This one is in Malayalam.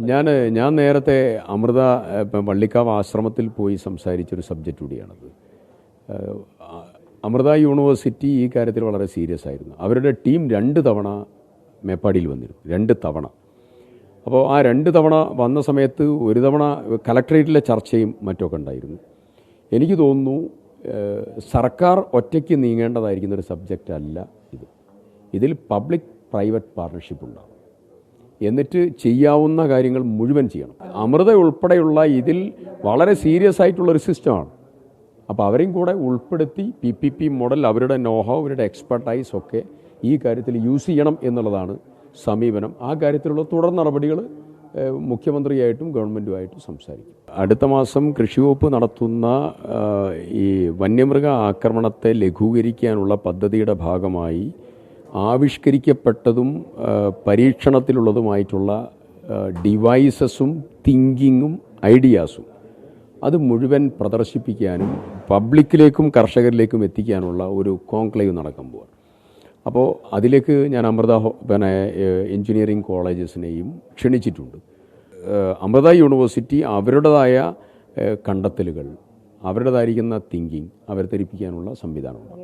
ഞാൻ നേരത്തെ അമൃത വള്ളിക്കാവ് ആശ്രമത്തിൽ പോയി സംസാരിച്ചൊരു സബ്ജക്റ്റ് കൂടിയാണത്. അമൃത യൂണിവേഴ്സിറ്റി ഈ കാര്യത്തിൽ വളരെ സീരിയസ് ആയിരുന്നു. അവരുടെ ടീം 2 തവണ മേപ്പാടിയിൽ വന്നിരുന്നു, 2 തവണ. അപ്പോൾ ആ 2 തവണ വന്ന സമയത്ത് ഒരു തവണ കലക്ട്രേറ്റിലെ ചർച്ചയും മറ്റൊക്കെ ഉണ്ടായിരുന്നു. എനിക്ക് തോന്നുന്നു സർക്കാർ ഒറ്റയ്ക്ക് നീങ്ങേണ്ടതായിരിക്കുന്ന ഒരു സബ്ജക്റ്റ് അല്ല ഇത്. ഇതിൽ പബ്ലിക് പ്രൈവറ്റ് പാർട്ണർഷിപ്പ് ഉണ്ടാകും. എന്നിട്ട് ചെയ്യാവുന്ന കാര്യങ്ങൾ മുഴുവൻ ചെയ്യണം. അമൃത ഉൾപ്പെടെയുള്ള ഇതിൽ വളരെ സീരിയസ് ആയിട്ടുള്ളൊരു സിസ്റ്റമാണ്. അപ്പോൾ അവരെയും കൂടെ ഉൾപ്പെടുത്തി PPP മോഡൽ, അവരുടെ നോഹോ, അവരുടെ എക്സ്പെർട്ടൈസ് ഒക്കെ ഈ കാര്യത്തിൽ യൂസ് ചെയ്യണം എന്നുള്ളതാണ് സമീപനം. ആ കാര്യത്തിലുള്ള തുടർ നടപടികൾ മുഖ്യമന്ത്രിയായിട്ടും ഗവൺമെൻറ്റുമായിട്ടും സംസാരിക്കും. അടുത്ത മാസം കൃഷി വകുപ്പ് നടത്തുന്ന ഈ വന്യമൃഗ ആക്രമണത്തെ ലഘൂകരിക്കാനുള്ള പദ്ധതിയുടെ ഭാഗമായി ആവിഷ്കരിക്കപ്പെട്ടതും പരീക്ഷണത്തിലുള്ളതുമായിട്ടുള്ള ഡിവൈസസും തിങ്കിങ്ങും ഐഡിയാസും അത് മുഴുവൻ പ്രദർശിപ്പിക്കാനും പബ്ലിക്കിലേക്കും കർഷകരിലേക്കും എത്തിക്കാനുള്ള ഒരു കോൺക്ലേവ് നടക്കാൻ പോവുകയാണ്. അപ്പോൾ അതിലേക്ക് ഞാൻ അമൃത എഞ്ചിനീയറിംഗ് കോളേജസിനെയും ക്ഷണിച്ചിട്ടുണ്ട്. അമൃത യൂണിവേഴ്സിറ്റി അവരുടേതായ കണ്ടെത്തലുകൾ, അവരുടേതായിരിക്കുന്ന തിങ്കിങ് അവതരിപ്പിക്കാനുള്ള സംവിധാനമുണ്ട്.